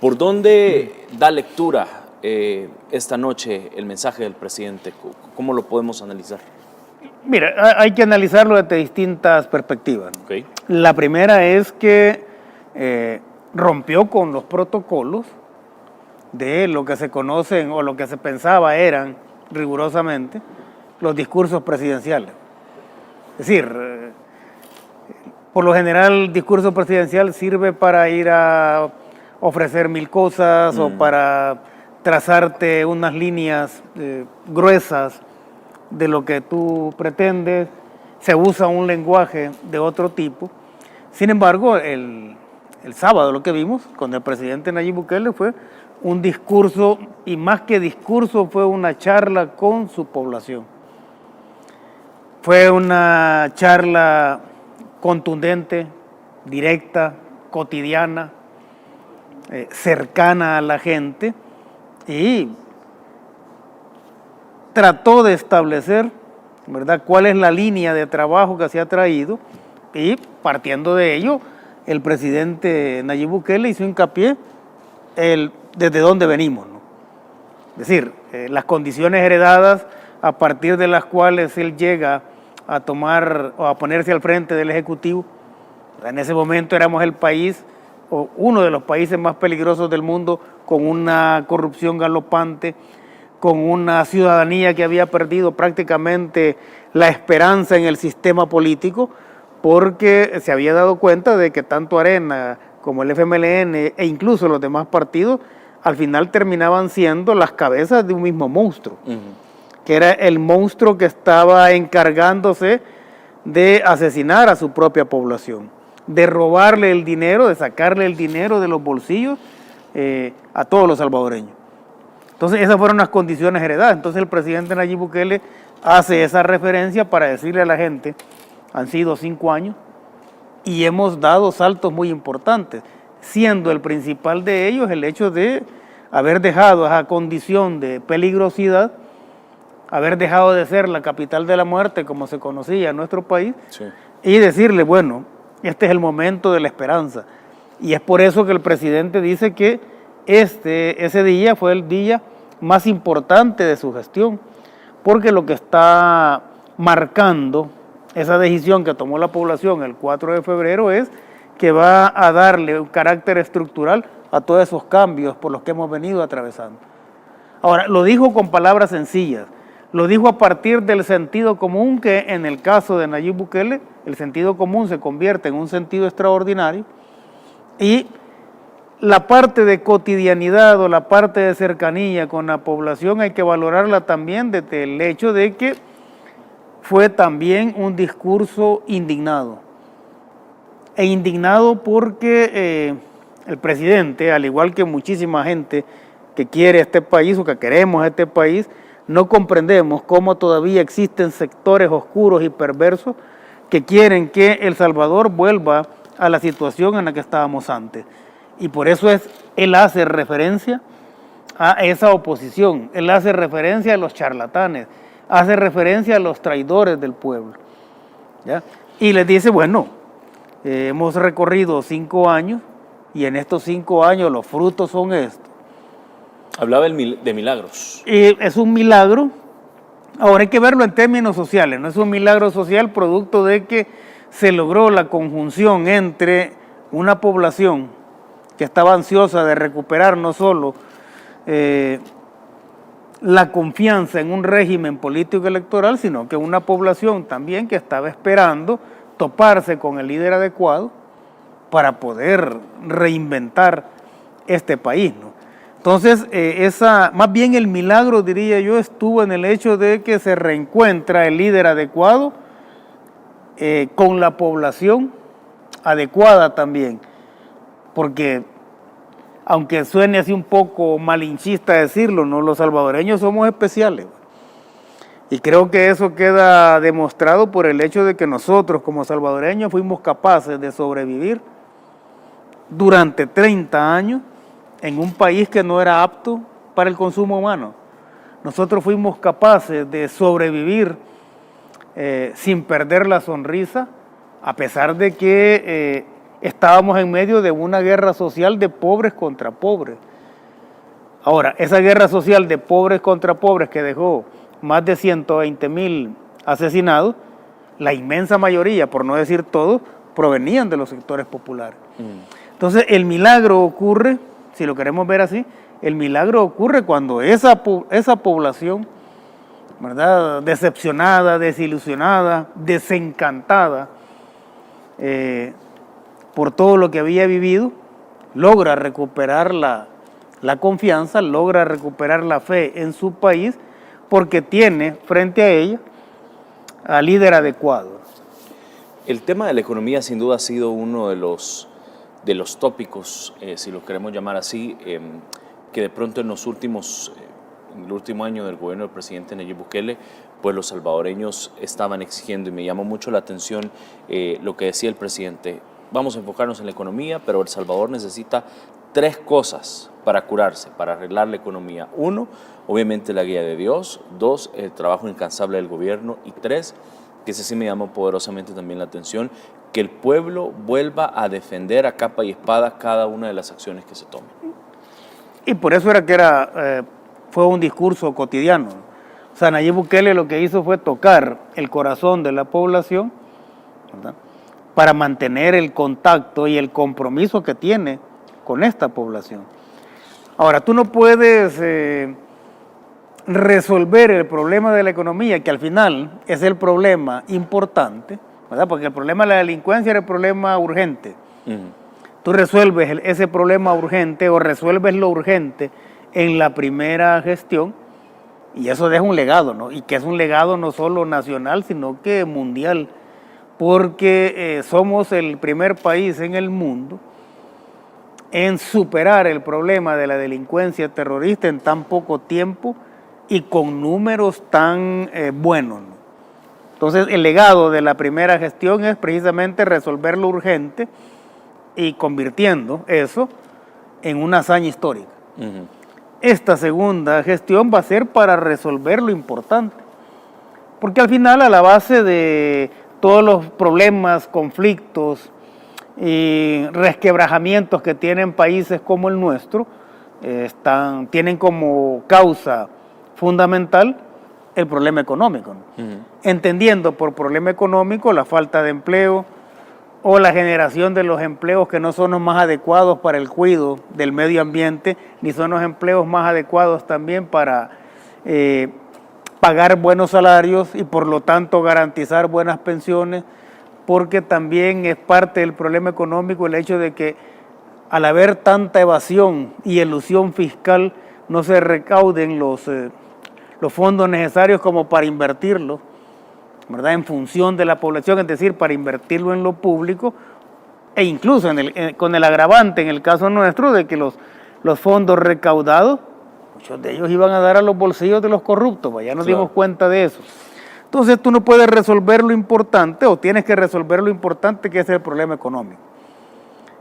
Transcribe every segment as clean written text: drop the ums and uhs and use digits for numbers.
¿Por dónde da lectura esta noche el mensaje del presidente? ¿Cómo lo podemos analizar? Mira, hay que analizarlo desde distintas perspectivas. Okay. La primera es que rompió con los protocolos de lo que se conocen o lo que se pensaba eran rigurosamente los discursos presidenciales. Es decir, por lo general el discurso presidencial sirve para ir a ofrecer mil cosas o para trazarte unas líneas gruesas de lo que tú pretendes. Se usa un lenguaje de otro tipo. Sin embargo, el sábado lo que vimos con el presidente Nayib Bukele fue un discurso, y más que discurso fue una charla con su población. Fue una charla contundente, directa, cotidiana, cercana a la gente, y trató de establecer, ¿verdad?, cuál es la línea de trabajo que se ha traído, y partiendo de ello, el presidente Nayib Bukele hizo hincapié desde dónde venimos, ¿no? Es decir, las condiciones heredadas a partir de las cuales él llega a tomar o a ponerse al frente del Ejecutivo. En ese momento éramos el país, o uno de los países más peligrosos del mundo, con una corrupción galopante, con una ciudadanía que había perdido prácticamente la esperanza en el sistema político, porque se había dado cuenta de que tanto Arena como el FMLN e incluso los demás partidos al final terminaban siendo las cabezas de un mismo monstruo, que era el monstruo que estaba encargándose de asesinar a su propia población, de robarle el dinero, de sacarle el dinero de los bolsillos a todos los salvadoreños. Entonces esas fueron las condiciones heredadas. Entonces el presidente Nayib Bukele hace esa referencia para decirle a la gente, han sido 5 años y hemos dado saltos muy importantes, siendo el principal de ellos el hecho de haber dejado esa condición de peligrosidad, haber dejado de ser la capital de la muerte como se conocía en nuestro país, sí, y decirle, bueno, este es el momento de la esperanza. Y es por eso que el presidente dice que ese día fue el día más importante de su gestión, porque lo que está marcando esa decisión que tomó la población el 4 de febrero es que va a darle un carácter estructural a todos esos cambios por los que hemos venido atravesando. Ahora, lo dijo con palabras sencillas, lo dijo a partir del sentido común, que en el caso de Nayib Bukele, el sentido común se convierte en un sentido extraordinario, y la parte de cotidianidad o la parte de cercanía con la población hay que valorarla también desde el hecho de que fue también un discurso indignado. E indignado porque el presidente, al igual que muchísima gente que quiere este país o que queremos este país, no comprendemos cómo todavía existen sectores oscuros y perversos que quieren que El Salvador vuelva a la situación en la que estábamos antes. Y por eso él hace referencia a esa oposición, él hace referencia a los charlatanes, hace referencia a los traidores del pueblo, ¿ya? Y les dice, bueno, hemos recorrido 5 años y en estos 5 años los frutos son estos. Hablaba de milagros. Es un milagro. Ahora hay que verlo en términos sociales, no es un milagro social producto de que se logró la conjunción entre una población que estaba ansiosa de recuperar no solo la confianza en un régimen político electoral, sino que una población también que estaba esperando toparse con el líder adecuado para poder reinventar este país, ¿no? Entonces, más bien el milagro, diría yo, estuvo en el hecho de que se reencuentra el líder adecuado con la población adecuada también, porque aunque suene así un poco malinchista decirlo, ¿no?, los salvadoreños somos especiales. Y creo que eso queda demostrado por el hecho de que nosotros como salvadoreños fuimos capaces de sobrevivir durante 30 años en un país que no era apto para el consumo humano. Nosotros fuimos capaces de sobrevivir sin perder la sonrisa, a pesar de que estábamos en medio de una guerra social de pobres contra pobres. Ahora, esa guerra social de pobres contra pobres que dejó más de 120,000 asesinados, la inmensa mayoría, por no decir todos, provenían de los sectores populares. Entonces, el milagro ocurre, si lo queremos ver así, el milagro ocurre cuando esa población, ¿verdad?, decepcionada, desilusionada, desencantada por todo lo que había vivido, logra recuperar la confianza, logra recuperar la fe en su país, porque tiene frente a ella al líder adecuado. El tema de la economía sin duda ha sido uno de los tópicos, si lo queremos llamar así, que de pronto en el último año del gobierno del presidente Nayib Bukele, pues los salvadoreños estaban exigiendo, y me llamó mucho la atención lo que decía el presidente: vamos a enfocarnos en la economía, pero El Salvador necesita 3 cosas para curarse, para arreglar la economía. 1, obviamente la guía de Dios. 2, el trabajo incansable del gobierno. Y 3, que ese sí me llamó poderosamente también la atención, que el pueblo vuelva a defender a capa y espada cada una de las acciones que se tomen. Y por eso fue un discurso cotidiano. O sea, Nayib Bukele lo que hizo fue tocar el corazón de la población, ¿verdad?, para mantener el contacto y el compromiso que tiene con esta población. Ahora, tú no puedes resolver el problema de la economía, que al final es el problema importante, ¿verdad?, porque el problema de la delincuencia era el problema urgente. Tú resuelves ese problema urgente o resuelves lo urgente en la primera gestión, y eso deja un legado, ¿no? Y que es un legado no solo nacional, sino que mundial, porque somos el primer país en el mundo en superar el problema de la delincuencia terrorista en tan poco tiempo y con números tan buenos, ¿no? Entonces, el legado de la primera gestión es precisamente resolver lo urgente y convirtiendo eso en una hazaña histórica. Esta segunda gestión va a ser para resolver lo importante, porque al final, a la base de todos los problemas, conflictos y resquebrajamientos que tienen países como el nuestro, tienen como causa fundamental el problema económico, ¿no? Entendiendo por problema económico la falta de empleo o la generación de los empleos que no son los más adecuados para el cuidado del medio ambiente, ni son los empleos más adecuados también para pagar buenos salarios y por lo tanto garantizar buenas pensiones, porque también es parte del problema económico el hecho de que al haber tanta evasión y elusión fiscal no se recauden los fondos necesarios como para invertirlos, ¿verdad?, en función de la población, es decir, para invertirlo en lo público, e incluso con el agravante en el caso nuestro de que los fondos recaudados, muchos de ellos iban a dar a los bolsillos de los corruptos, ya nos dimos cuenta de eso. Entonces tú no puedes resolver lo importante, o tienes que resolver lo importante, que es el problema económico.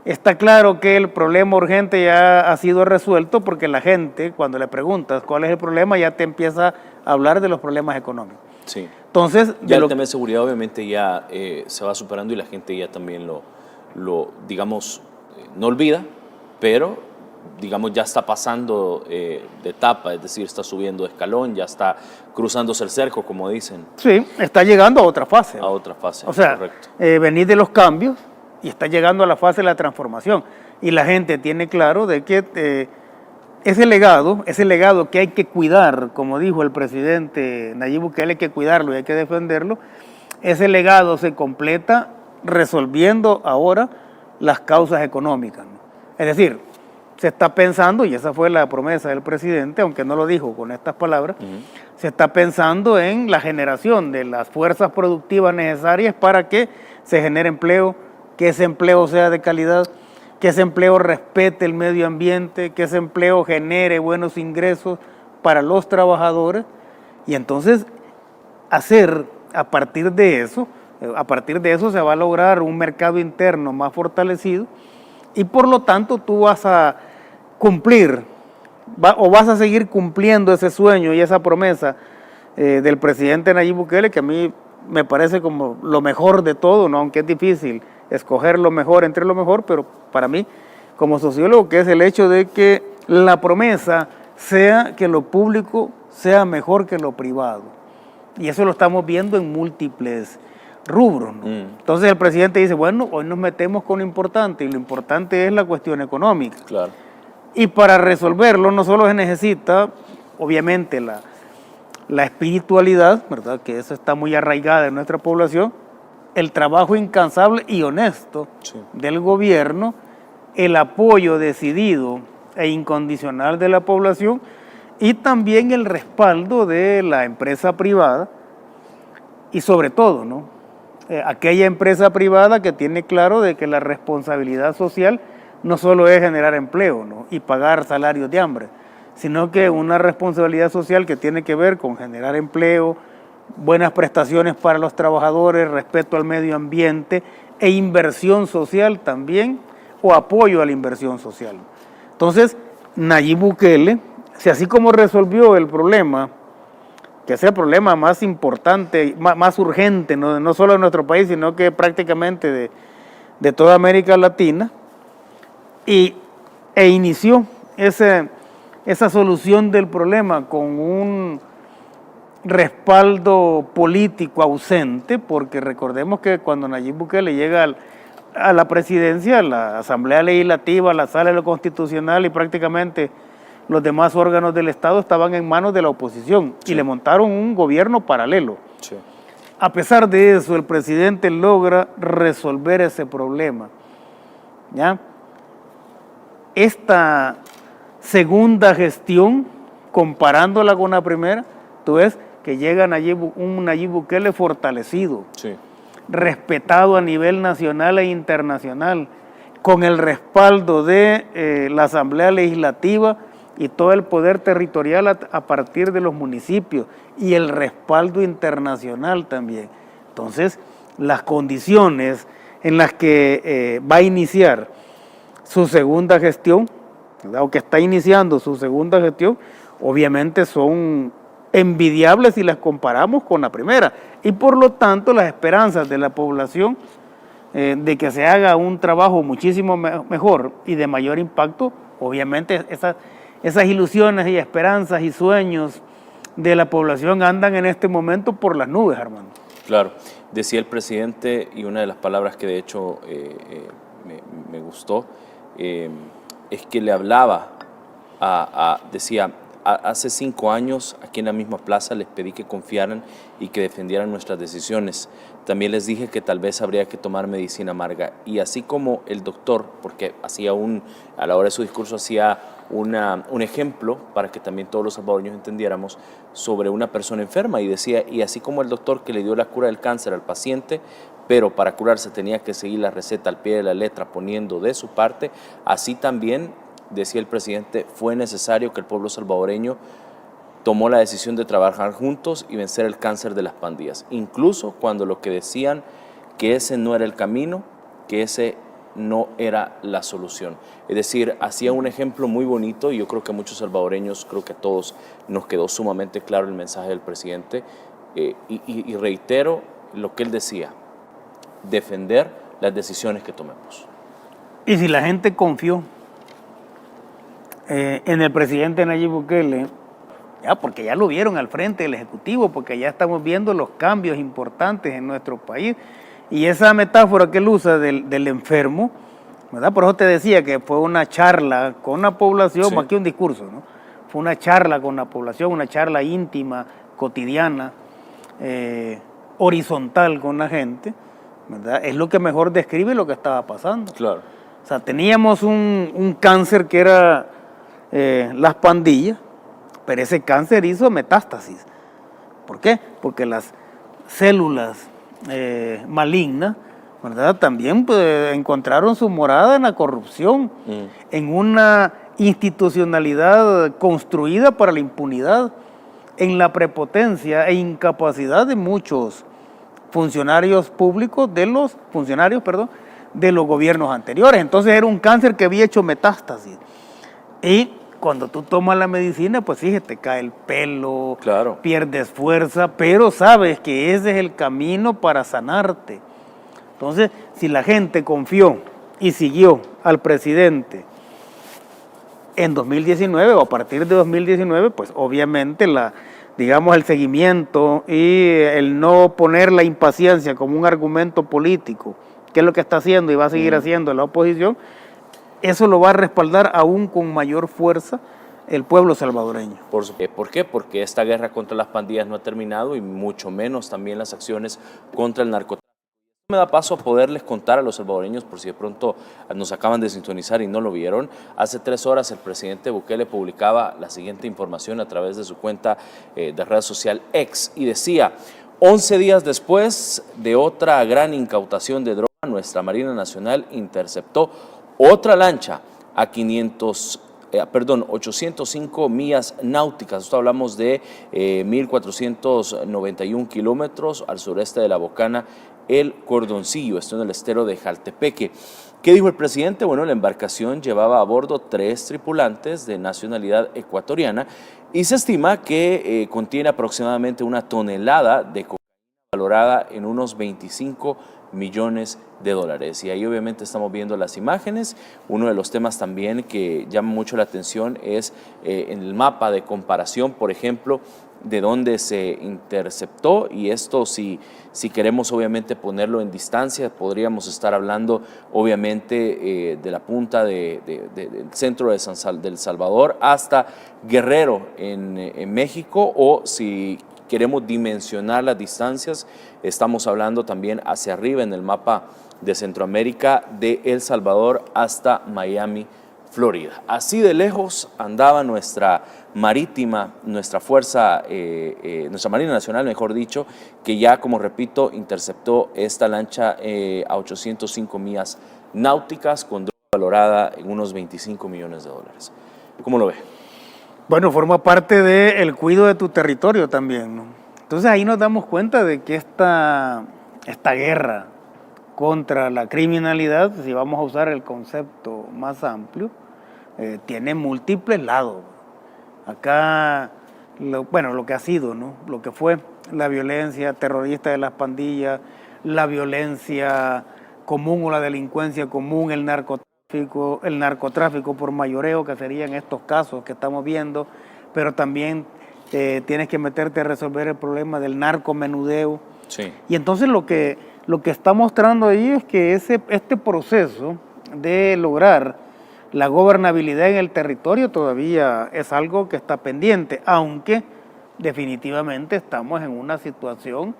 Está claro que el problema urgente ya ha sido resuelto, porque la gente, cuando le preguntas cuál es el problema, ya te empieza a hablar de los problemas económicos. Sí. Entonces, ya el tema de seguridad obviamente ya se va superando y la gente ya también lo digamos, no olvida, pero digamos ya está pasando de etapa, es decir, está subiendo de escalón, ya está cruzándose el cerco, como dicen. Sí, está llegando a otra fase. A otra fase, o sea, correcto. Venir de los cambios y está llegando a la fase de la transformación. Y la gente tiene claro de que ese legado que hay que cuidar, como dijo el presidente Nayib Bukele, hay que cuidarlo y hay que defenderlo, ese legado se completa resolviendo ahora las causas económicas, ¿no? Es decir, se está pensando, y esa fue la promesa del presidente, aunque no lo dijo con estas palabras, se está pensando en la generación de las fuerzas productivas necesarias para que se genere empleo, que ese empleo sea de calidad, que ese empleo respete el medio ambiente, que ese empleo genere buenos ingresos para los trabajadores, y entonces a partir de eso se va a lograr un mercado interno más fortalecido, y por lo tanto tú vas a cumplir o vas a seguir cumpliendo ese sueño y esa promesa del presidente Nayib Bukele, que a mí me parece como lo mejor de todo, ¿no?, aunque es difícil escoger lo mejor entre lo mejor, pero para mí, como sociólogo, que es el hecho de que la promesa sea que lo público sea mejor que lo privado. Y eso lo estamos viendo en múltiples rubros, ¿no? Entonces el presidente dice, bueno, hoy nos metemos con lo importante, y lo importante es la cuestión económica. Claro. Y para resolverlo no solo se necesita, obviamente, la espiritualidad, ¿verdad?, que eso está muy arraigada en nuestra población, el trabajo incansable y honesto del gobierno, el apoyo decidido e incondicional de la población y también el respaldo de la empresa privada y sobre todo, ¿no?, aquella empresa privada que tiene claro de que la responsabilidad social no solo es generar empleo, ¿no?, y pagar salarios de hambre, sino que una responsabilidad social que tiene que ver con generar empleo, buenas prestaciones para los trabajadores, respeto al medio ambiente e inversión social también, o apoyo a la inversión social. Entonces, Nayib Bukele, si así como resolvió el problema, que es el problema más importante, más urgente, no solo de nuestro país, sino que prácticamente de toda América Latina, e inició esa solución del problema con un respaldo político ausente, porque recordemos que cuando Nayib Bukele llega a la presidencia, la Asamblea Legislativa, la Sala de lo Constitucional y prácticamente los demás órganos del Estado estaban en manos de la oposición y le montaron un gobierno paralelo. Sí. A pesar de eso, el presidente logra resolver ese problema, ¿ya? Esta segunda gestión, comparándola con la primera, tú ves que llega un Nayib Bukele fortalecido, respetado a nivel nacional e internacional, con el respaldo de la Asamblea Legislativa y todo el poder territorial a partir de los municipios y el respaldo internacional también. Entonces, las condiciones en las que va a iniciar su segunda gestión, ¿verdad?, o que está iniciando su segunda gestión, obviamente son envidiables si las comparamos con la primera. Y por lo tanto, las esperanzas de la población de que se haga un trabajo muchísimo mejor y de mayor impacto, obviamente esas ilusiones y esperanzas y sueños de la población andan en este momento por las nubes, Armando. Claro, decía el presidente, y una de las palabras que de hecho me gustó, es que le hablaba decía, hace 5 años aquí en la misma plaza les pedí que confiaran y que defendieran nuestras decisiones. También les dije que tal vez habría que tomar medicina amarga. Y así como el doctor, porque a la hora de su discurso hacía un ejemplo para que también todos los salvadoreños entendiéramos sobre una persona enferma y decía, y así como el doctor que le dio la cura del cáncer al paciente, pero para curarse tenía que seguir la receta al pie de la letra poniendo de su parte, así también, decía el presidente, fue necesario que el pueblo salvadoreño tomó la decisión de trabajar juntos y vencer el cáncer de las pandillas, incluso cuando lo que decían que ese no era el camino, que ese no era la solución. Es decir, hacía un ejemplo muy bonito y yo creo que a muchos salvadoreños, creo que a todos nos quedó sumamente claro el mensaje del presidente y reitero lo que él decía, defender las decisiones que tomemos. Y si la gente confió en el presidente Nayib Bukele, ya, porque ya lo vieron al frente del Ejecutivo, porque ya estamos viendo los cambios importantes en nuestro país. Y esa metáfora que él usa del enfermo, ¿verdad? Por eso te decía que fue una charla con la población, más que un discurso, ¿no? Fue una charla con la población, una charla íntima, cotidiana, horizontal con la gente, ¿verdad? Es lo que mejor describe lo que estaba pasando. Claro. O sea, teníamos un cáncer que era las pandillas, pero ese cáncer hizo metástasis. ¿Por qué? Porque las células malignas, ¿verdad?, también pues, encontraron su morada en la corrupción, en una institucionalidad construida para la impunidad, en la prepotencia e incapacidad de muchos funcionarios públicos, de los gobiernos anteriores. Entonces era un cáncer que había hecho metástasis. Y cuando tú tomas la medicina, pues fíjate, te cae el pelo, claro, pierdes fuerza, pero sabes que ese es el camino para sanarte. Entonces, si la gente confió y siguió al presidente en 2019 o a partir de 2019, pues obviamente digamos, el seguimiento y el no poner la impaciencia como un argumento político, que es lo que está haciendo y va a seguir haciendo la oposición, eso lo va a respaldar aún con mayor fuerza el pueblo salvadoreño. ¿Por qué? Porque esta guerra contra las pandillas no ha terminado y mucho menos también las acciones contra el narcotráfico. Me da paso a poderles contar a los salvadoreños, por si de pronto nos acaban de sintonizar y no lo vieron. Hace 3 horas el presidente Bukele publicaba la siguiente información a través de su cuenta de red social X y decía: 11 días después de otra gran incautación de droga, nuestra Marina Nacional interceptó otra lancha a 805 millas náuticas. Esto hablamos de 1.491 kilómetros al sureste de La Bocana, El Cordoncillo, esto en el estero de Jaltepeque. ¿Qué dijo el presidente? Bueno, la embarcación llevaba a bordo 3 tripulantes de nacionalidad ecuatoriana y se estima que contiene aproximadamente 1 tonelada de cocaína valorada en unos 25 millones de dólares. Y ahí obviamente estamos viendo las imágenes. Uno de los temas también que llama mucho la atención es en el mapa de comparación, por ejemplo, de dónde se interceptó, y esto si queremos obviamente ponerlo en distancia, podríamos estar hablando obviamente de la punta del centro del Salvador hasta Guerrero en México, o si queremos dimensionar las distancias, estamos hablando también hacia arriba en el mapa de Centroamérica, de El Salvador hasta Miami, Florida. Así de lejos andaba nuestra marítima, nuestra fuerza, nuestra Marina Nacional, mejor dicho, que ya, como repito, interceptó esta lancha a 805 millas náuticas con droga valorada en unos 25 millones de dólares. ¿Cómo lo ve? Bueno, forma parte del cuidado de tu territorio también, ¿no? Entonces ahí nos damos cuenta de que esta guerra contra la criminalidad, si vamos a usar el concepto más amplio, tiene múltiples lados. Acá, lo que ha sido, ¿no? Lo que fue la violencia terrorista de las pandillas, la violencia común o la delincuencia común, el narcotráfico por mayoreo, que serían estos casos que estamos viendo, pero también tienes que meterte a resolver el problema del narcomenudeo. Sí. Y entonces lo que está mostrando ahí es que este proceso de lograr la gobernabilidad en el territorio todavía es algo que está pendiente, aunque definitivamente estamos en una situación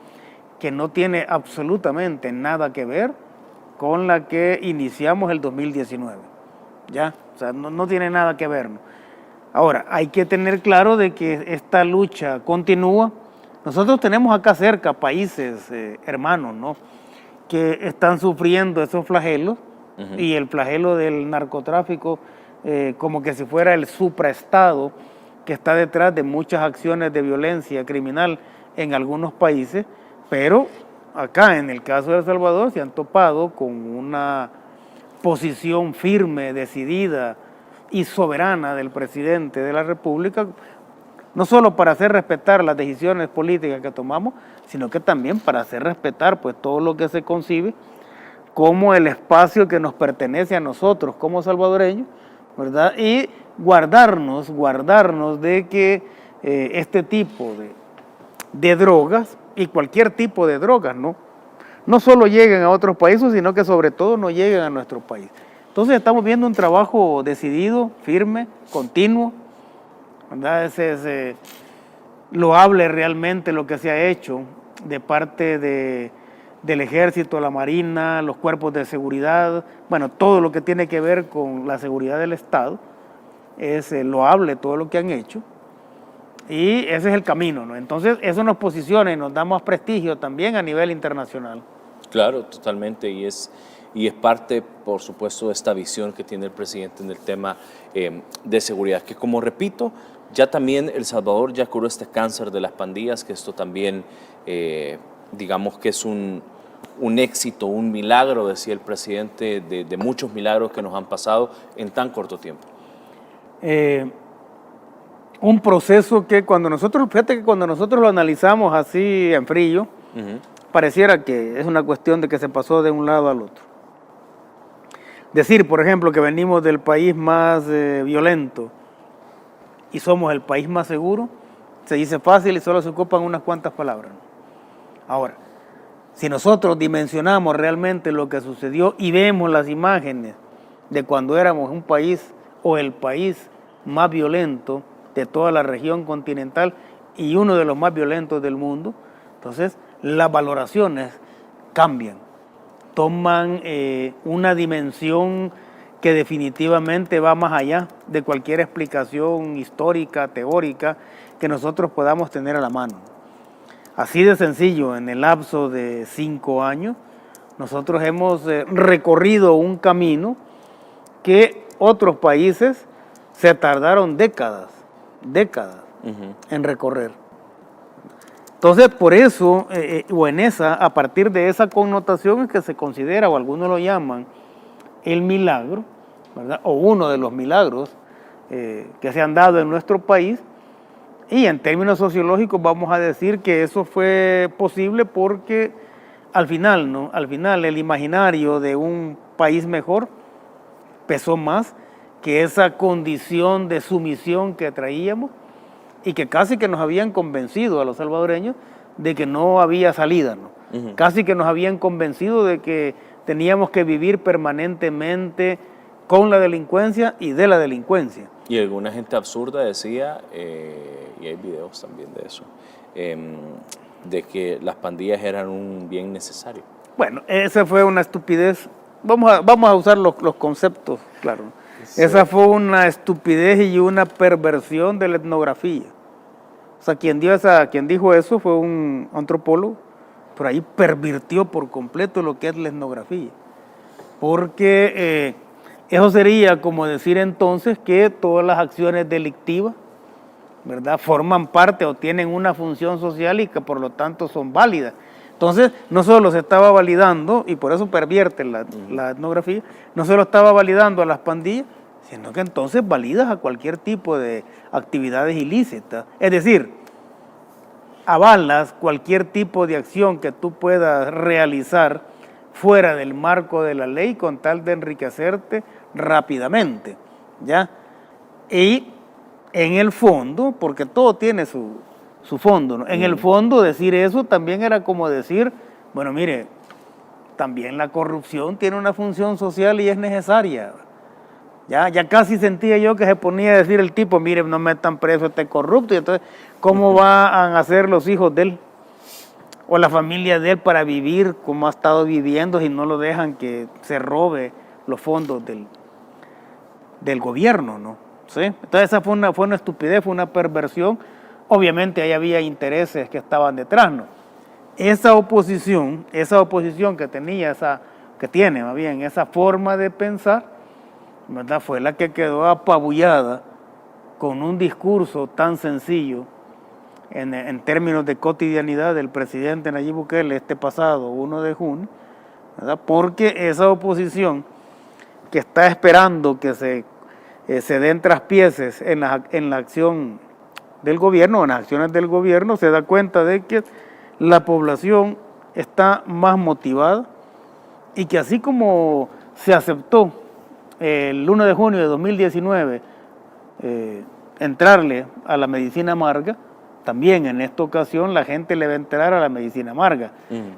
que no tiene absolutamente nada que ver con la que iniciamos el 2019. ¿Ya? O sea, no tiene nada que ver, ¿no? Ahora, hay que tener claro de que esta lucha continúa. Nosotros tenemos acá cerca países hermanos, ¿no?, que están sufriendo esos flagelos, y el flagelo del narcotráfico como que si fuera el supraestado que está detrás de muchas acciones de violencia criminal en algunos países, pero acá en el caso de El Salvador se han topado con una posición firme, decidida y soberana del presidente de la República, no solo para hacer respetar las decisiones políticas que tomamos, sino que también para hacer respetar pues todo lo que se concibe como el espacio que nos pertenece a nosotros como salvadoreños, ¿verdad? Y guardarnos de que este tipo de drogas y cualquier tipo de drogas, no solo lleguen a otros países, sino que sobre todo no lleguen a nuestro país. Entonces estamos viendo un trabajo decidido, firme, continuo, ¿verdad? Es loable realmente lo que se ha hecho de parte del Ejército, la Marina, los cuerpos de seguridad, bueno, todo lo que tiene que ver con la seguridad del Estado, es loable todo lo que han hecho, y ese es el camino, ¿no? Entonces eso nos posiciona y nos da más prestigio también a nivel internacional. Claro, totalmente, y es parte, por supuesto, de esta visión que tiene el presidente en el tema de seguridad, que, como repito, ya también El Salvador ya curó este cáncer de las pandillas, que esto también, digamos que es un éxito, un milagro, decía el presidente, de muchos milagros que nos han pasado en tan corto tiempo. Un proceso que cuando nosotros lo analizamos así en frío, pareciera que es una cuestión de que se pasó de un lado al otro. Decir, por ejemplo, que venimos del país más violento y somos el país más seguro, se dice fácil y solo se ocupan unas cuantas palabras. Ahora, si nosotros dimensionamos realmente lo que sucedió y vemos las imágenes de cuando éramos un país o el país más violento de toda la región continental y uno de los más violentos del mundo, entonces las valoraciones cambian, toman una dimensión que definitivamente va más allá de cualquier explicación histórica, teórica, que nosotros podamos tener a la mano. Así de sencillo, en el lapso de 5 años, nosotros hemos recorrido un camino que otros países se tardaron décadas en recorrer. Entonces, por eso, a partir de esa connotación es que se considera, o algunos lo llaman, el milagro, ¿verdad? O uno de los milagros que se han dado en nuestro país. Y en términos sociológicos vamos a decir que eso fue posible porque al final, ¿no? Al final el imaginario de un país mejor pesó más que esa condición de sumisión que traíamos y que casi que nos habían convencido a los salvadoreños de que no había salida, ¿no? Casi que nos habían convencido de que teníamos que vivir permanentemente con la delincuencia y de la delincuencia. Y alguna gente absurda decía, y hay videos también de eso, de que las pandillas eran un bien necesario. Bueno, esa fue una estupidez. Vamos a usar los conceptos, claro. Sí. Esa fue una estupidez y una perversión de la etnografía. O sea, quien dijo eso fue un antropólogo, pero ahí pervirtió por completo lo que es la etnografía. Porque eso sería como decir entonces que todas las acciones delictivas, ¿verdad?, forman parte o tienen una función social y que por lo tanto son válidas. Entonces, no solo se estaba validando, y por eso pervierte la etnografía, no solo estaba validando a las pandillas, sino que entonces validas a cualquier tipo de actividades ilícitas. Es decir, avalas cualquier tipo de acción que tú puedas realizar fuera del marco de la ley con tal de enriquecerte rápidamente, ¿ya? Y en el fondo, porque todo tiene su fondo, ¿no? En el fondo decir eso también era como decir, bueno, mire, también la corrupción tiene una función social y es necesaria. Ya casi sentía yo que se ponía a decir el tipo, mire, no metan preso a este corrupto, y entonces, ¿cómo van a hacer los hijos de él o la familia de él para vivir como ha estado viviendo si no lo dejan que se robe los fondos del gobierno, ¿no? ¿Sí? Entonces esa fue una estupidez, fue una perversión. Obviamente ahí había intereses que estaban detrás, ¿no? Esa oposición que tiene más bien esa forma de pensar, ¿verdad?, fue la que quedó apabullada con un discurso tan sencillo en términos de cotidianidad del presidente Nayib Bukele este pasado 1 de junio, ¿verdad?, porque esa oposición que está esperando que se den traspieces en la acción del gobierno, en las acciones del gobierno, se da cuenta de que la población está más motivada y que así como se aceptó el 1 de junio de 2019 entrarle a la medicina amarga, también en esta ocasión la gente le va a entrar a la medicina amarga.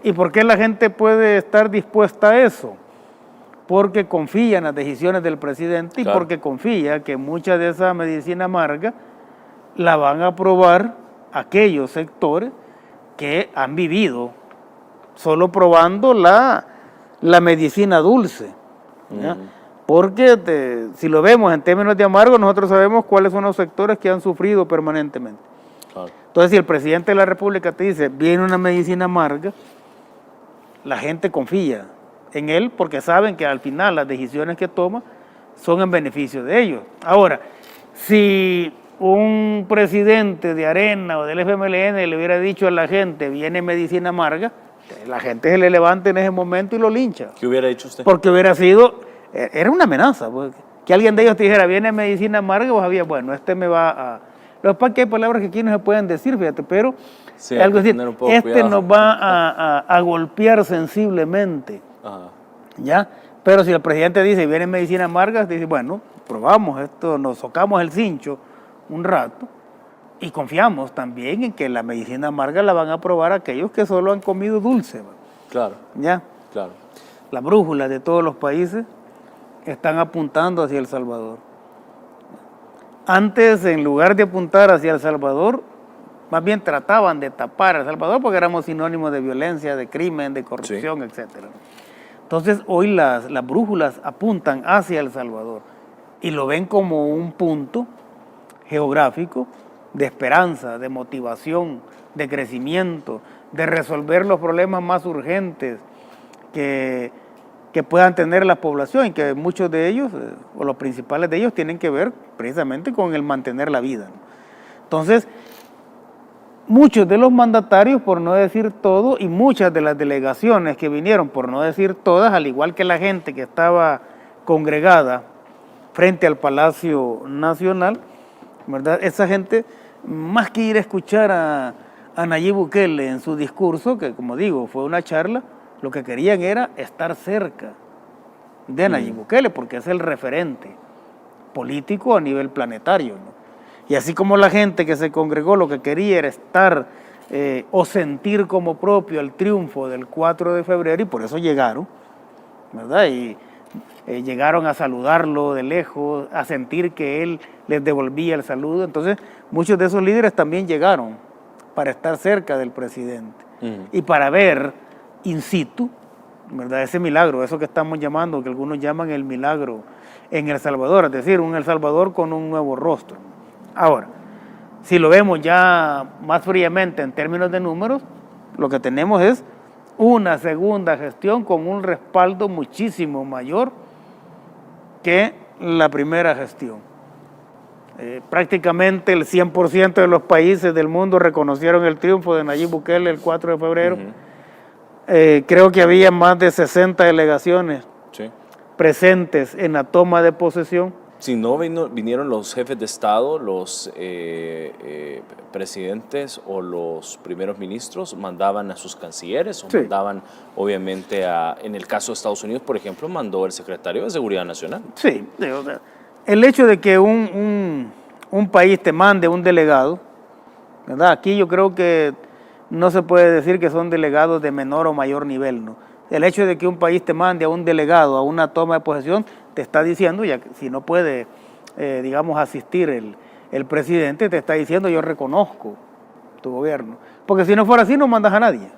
¿Y por qué la gente puede estar dispuesta a eso? Porque confía en las decisiones del presidente y porque confía que mucha de esa medicina amarga la van a aprobar aquellos sectores que han vivido solo probando la medicina dulce, ¿ya? Porque si lo vemos en términos de amargo, nosotros sabemos cuáles son los sectores que han sufrido permanentemente. Entonces, si el presidente de la República te dice, viene una medicina amarga, la gente confía en él porque saben que al final las decisiones que toma son en beneficio de ellos. Ahora, si un presidente de Arena o del FMLN le hubiera dicho a la gente, viene medicina amarga, la gente se le levanta en ese momento y lo lincha. ¿Qué hubiera dicho usted? Porque hubiera sido, era una amenaza, pues, que alguien de ellos te dijera, viene medicina amarga, vos sabías, bueno, me va a... Lo que pasa es que hay palabras que aquí no se pueden decir, fíjate, pero Sí, algo así. tener un poco Este cuidado. nos va a golpear sensiblemente, Ajá. ¿ya? Pero si el presidente dice, viene medicina amarga, dice, bueno, probamos esto, nos socamos el cincho un rato y confiamos también en que la medicina amarga la van a probar aquellos que solo han comido dulce, Claro, ¿ya? claro. Las brújulas de todos los países están apuntando hacia El Salvador. Antes, en lugar de apuntar hacia El Salvador, más bien trataban de tapar a El Salvador porque éramos sinónimos de violencia, de crimen, de corrupción, Sí. etcétera. Entonces, hoy las brújulas apuntan hacia El Salvador y lo ven como un punto geográfico de esperanza, de motivación, de crecimiento, de resolver los problemas más urgentes que puedan tener la población, y que muchos de ellos, o los principales de ellos, tienen que ver precisamente con el mantener la vida, ¿no? Entonces, muchos de los mandatarios, por no decir todo, y muchas de las delegaciones que vinieron, por no decir todas, al igual que la gente que estaba congregada frente al Palacio Nacional, ¿verdad? Esa gente, más que ir a escuchar a Nayib Bukele en su discurso, que como digo, fue una charla, lo que querían era estar cerca de Nayib Bukele, porque es el referente político a nivel planetario, ¿no? Y así como la gente que se congregó lo que quería era estar o sentir como propio el triunfo del 4 de febrero, y por eso llegaron, ¿verdad? Y llegaron a saludarlo de lejos, a sentir que él les devolvía el saludo. Entonces, muchos de esos líderes también llegaron para estar cerca del presidente y para ver in situ, ¿verdad? Ese milagro, eso que estamos llamando, que algunos llaman el milagro en El Salvador, es decir, un El Salvador con un nuevo rostro. Ahora, si lo vemos ya más fríamente en términos de números, lo que tenemos es una segunda gestión con un respaldo muchísimo mayor que la primera gestión. Prácticamente el 100% de los países del mundo reconocieron el triunfo de Nayib Bukele el 4 de febrero. Creo que había más de 60 delegaciones presentes en la toma de posesión. Si no vinieron los jefes de Estado, los presidentes o los primeros ministros, mandaban a sus cancilleres o mandaban, obviamente, en el caso de Estados Unidos, por ejemplo, mandó el secretario de Seguridad Nacional. Sí, el hecho de que un país te mande un delegado, ¿verdad? Aquí yo creo que no se puede decir que son delegados de menor o mayor nivel, ¿no? El hecho de que un país te mande a un delegado a una toma de posesión te está diciendo, ya que si no puede, digamos, asistir el presidente, te está diciendo yo reconozco tu gobierno. Porque si no fuera así no mandas a nadie.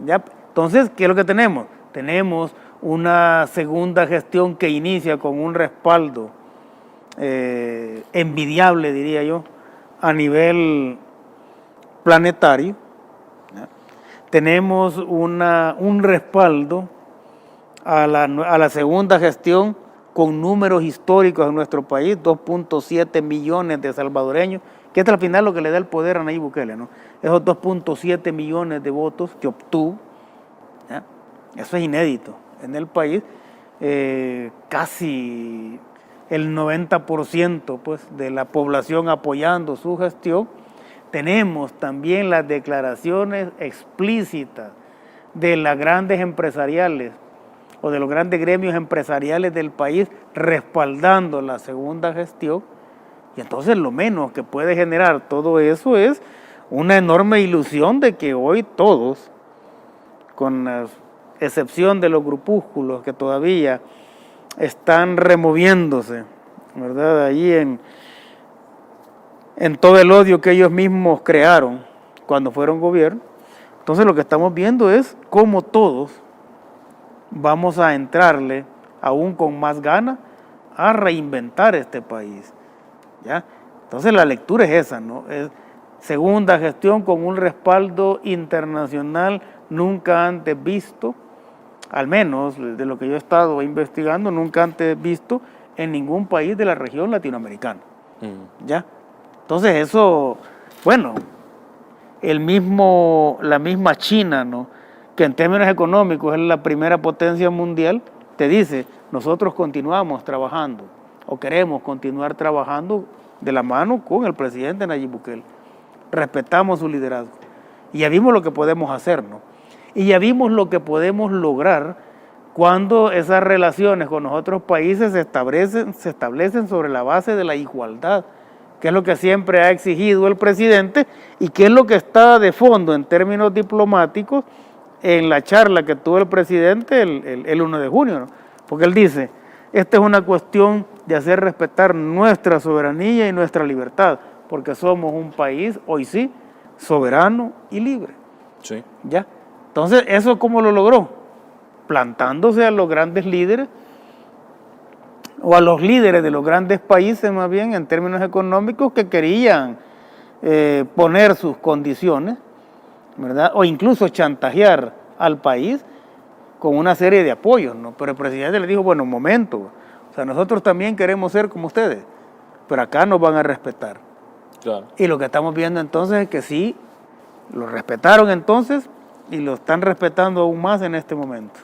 ¿Ya? Entonces, ¿qué es lo que tenemos? Tenemos una segunda gestión que inicia con un respaldo envidiable, diría yo, a nivel planetario. ¿Ya? Tenemos un respaldo a la segunda gestión con números históricos en nuestro país, 2.7 millones de salvadoreños, que es al final lo que le da el poder a Nayib Bukele, ¿no? Esos 2.7 millones de votos que obtuvo, ¿ya? Eso es inédito en el país, casi el 90% pues, de la población apoyando su gestión. Tenemos también las declaraciones explícitas de las grandes empresariales o de los grandes gremios empresariales del país respaldando la segunda gestión, y entonces lo menos que puede generar todo eso es una enorme ilusión de que hoy todos, con la excepción de los grupúsculos que todavía están removiéndose, ¿verdad? Allí en todo el odio que ellos mismos crearon cuando fueron gobierno, entonces lo que estamos viendo es cómo todos vamos a entrarle, aún con más ganas, a reinventar este país, ¿ya? Entonces la lectura es esa, ¿no? Es segunda gestión con un respaldo internacional nunca antes visto, al menos de lo que yo he estado investigando, nunca antes visto en ningún país de la región latinoamericana, ¿ya? Entonces eso, bueno, la misma China, ¿no?, que en términos económicos es la primera potencia mundial, te dice, nosotros continuamos trabajando o queremos continuar trabajando de la mano con el presidente Nayib Bukele. Respetamos su liderazgo. Y ya vimos lo que podemos hacer, ¿no? Y ya vimos lo que podemos lograr cuando esas relaciones con los otros países se establecen sobre la base de la igualdad, que es lo que siempre ha exigido el presidente y que es lo que está de fondo en términos diplomáticos en la charla que tuvo el presidente el 1 de junio, ¿no? Porque él dice, esta es una cuestión de hacer respetar nuestra soberanía y nuestra libertad, porque somos un país, hoy sí, soberano y libre. Sí. ¿Ya? Entonces, ¿eso cómo lo logró? Plantándose a los grandes líderes, o a los líderes de los grandes países más bien, en términos económicos, que querían poner sus condiciones, ¿verdad? O incluso chantajear al país con una serie de apoyos, ¿no? Pero el presidente le dijo, bueno, un momento, o sea, nosotros también queremos ser como ustedes, pero acá nos van a respetar. Claro. Y lo que estamos viendo entonces es que sí, lo respetaron entonces y lo están respetando aún más en este momento.